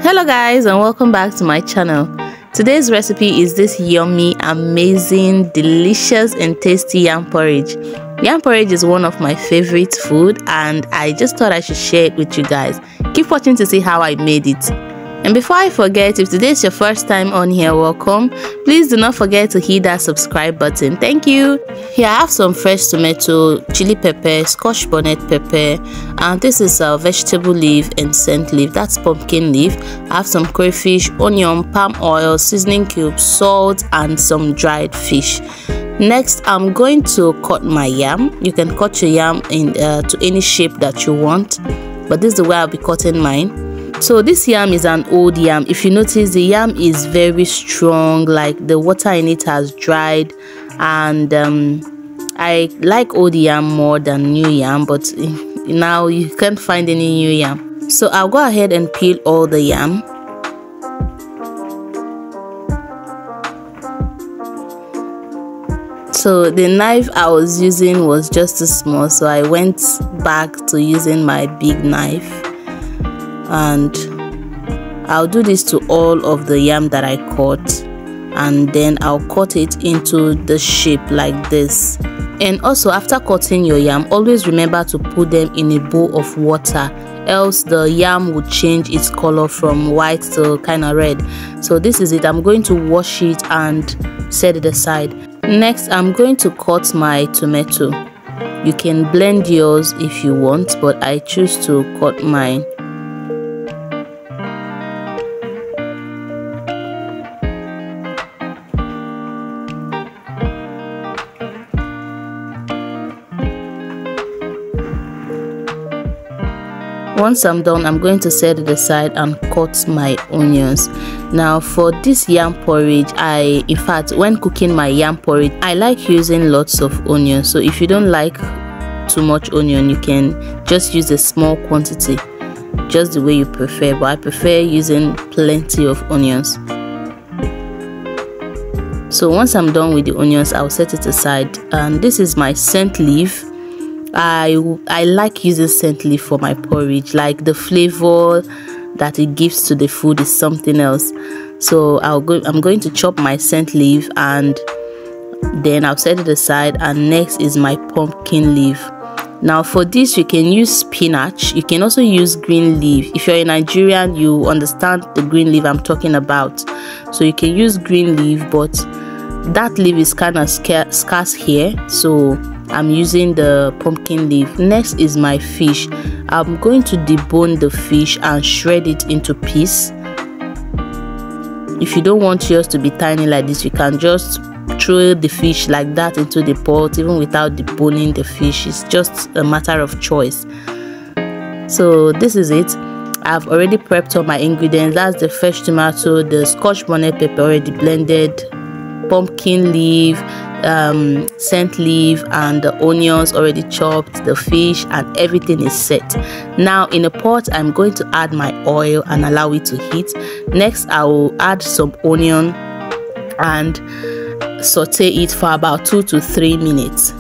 Hello guys, and welcome back to my channel. Today's recipe is this yummy, amazing, delicious and tasty yam porridge. Yam porridge is one of my favorite food and I just thought I should share it with you guys. Keep watching to see how I made it. And before I forget, if today is your first time on here, welcome. Please do not forget to hit that subscribe button. Thank you. Here I have some fresh tomato, chili pepper, scotch bonnet pepper, and this is a vegetable leaf and scent leaf. That's pumpkin leaf. I have some crayfish, onion, palm oil, seasoning cubes, salt, and some dried fish. Next, I'm going to cut my yam. You can cut your yam to any shape that you want, but this is the way I'll be cutting mine. So this yam is an old yam. If you notice, the yam is very strong, like the water in it has dried, and I like old yam more than new yam, but now you can't find any new yam. So I'll go ahead and peel all the yam. So the knife I was using was just too small, so I went back to using my big knife. And I'll do this to all of the yam that I cut, and then I'll cut it into the shape like this. And also, after cutting your yam, always remember to put them in a bowl of water, else the yam would change its color from white to kind of red. So this is it. I'm going to wash it and set it aside. Next, I'm going to cut my tomato. You can blend yours if you want, but I choose to cut mine. Once I'm done, I'm going to set it aside and cut my onions. Now for this yam porridge, in fact, when cooking my yam porridge, I like using lots of onions. So if you don't like too much onion, you can just use a small quantity, just the way you prefer, but I prefer using plenty of onions. So once I'm done with the onions, I'll set it aside. And this is my scent leaf. I like using scent leaf for my porridge, like the flavor that it gives to the food is something else. So I'm going to chop my scent leaf and then I'll set it aside. And next is my pumpkin leaf. Now for this, you can use spinach. You can also use green leaf. If you're a Nigerian, you understand the green leaf I'm talking about. So you can use green leaf, but that leaf is kind of scarce here, so I'm using the pumpkin leaf. Next is my fish. I'm going to debone the fish and shred it into pieces. If you don't want yours to be tiny like this, you can just throw the fish like that into the pot even without deboning the fish. It's just a matter of choice. So this is it. I've already prepped all my ingredients. That's the fresh tomato, the scotch bonnet pepper already blended, pumpkin leaf, scent leaf, and the onions already chopped, the fish, and everything is set. Now in a pot, I'm going to add my oil and allow it to heat. Next, I will add some onion and saute it for about 2 to 3 minutes.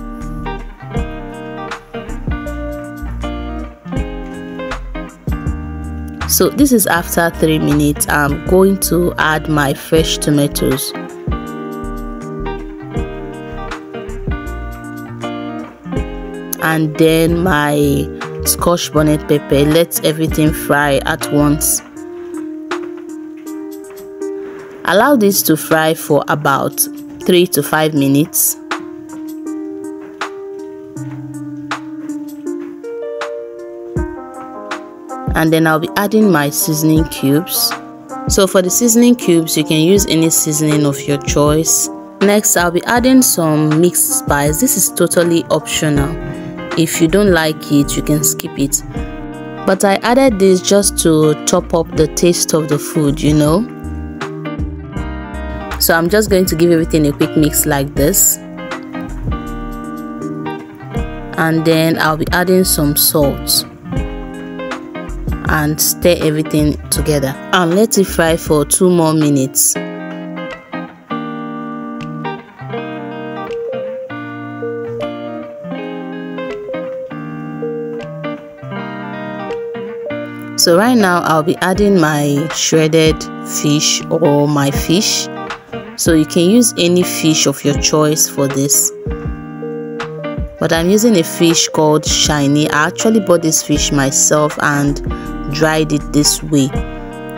So this is after 3 minutes. I'm going to add my fresh tomatoes. And then my scotch bonnet pepper. Let everything fry at once. Allow this to fry for about 3 to 5 minutes. And then I'll be adding my seasoning cubes. So for the seasoning cubes, you can use any seasoning of your choice. Next, I'll be adding some mixed spice. This is totally optional. If you don't like it, you can skip it. But I added this just to top up the taste of the food, you know. So I'm just going to give everything a quick mix like this. And then I'll be adding some salt. And stir everything together. And let it fry for 2 more minutes. So right now I'll be adding my shredded fish or my fish. So you can use any fish of your choice for this, but I'm using a fish called Shiny. I actually bought this fish myself and dried it this way.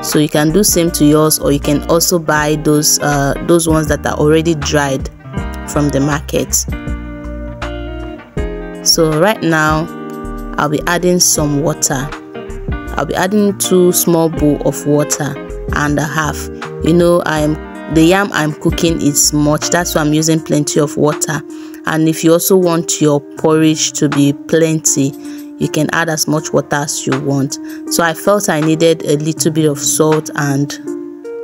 So you can do same to yours, or you can also buy those ones that are already dried from the market. So right now I'll be adding some water. I'll be adding 2 small bowls of water and a half. You know, the yam I'm cooking is much, that's why I'm using plenty of water. And if you also want your porridge to be plenty, you can add as much water as you want. So I felt I needed a little bit of salt and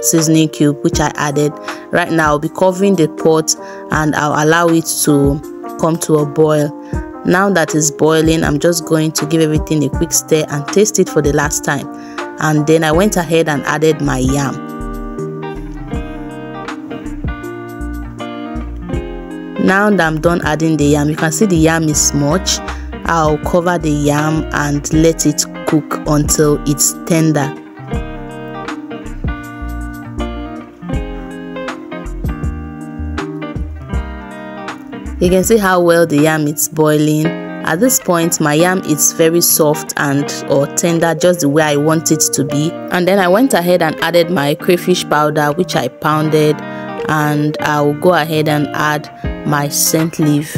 seasoning cube, which I added. Right now I'll be covering the pot and I'll allow it to come to a boil. Now that it's boiling, I'm just going to give everything a quick stir and taste it for the last time. And then I went ahead and added my yam. Now that I'm done adding the yam, you can see the yam is much. I'll cover the yam and let it cook until it's tender. You can see how well the yam is boiling. At this point, my yam is very soft and or tender, just the way I want it to be. And then I went ahead and added my crayfish powder, which I pounded, and I'll go ahead and add my scent leaf.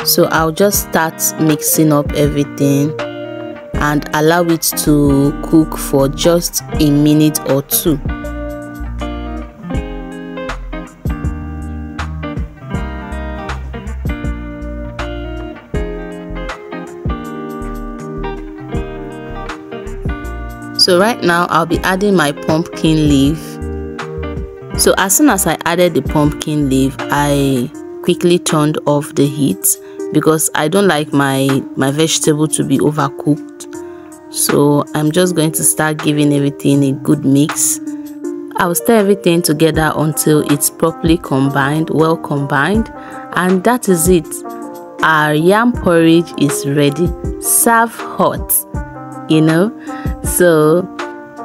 So I'll just start mixing up everything and allow it to cook for just a minute or 2. So right now I'll be adding my pumpkin leaf. So as soon as I added the pumpkin leaf, I quickly turned off the heat because I don't like my vegetable to be overcooked. So I'm just going to start giving everything a good mix. I'll stir everything together until it's properly combined, well combined, and that is it. Our yam porridge is ready. Serve hot, you know. So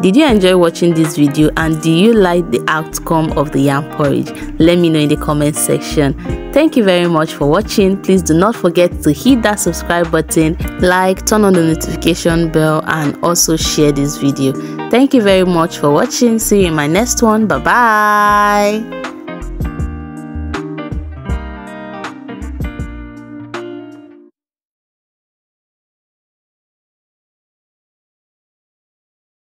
did you enjoy watching this video, and do you like the outcome of the yam porridge? Let me know in the comment section. Thank you very much for watching. Please do not forget to hit that subscribe button, like, turn on the notification bell, and also share this video. Thank you very much for watching. See you in my next one. Bye bye.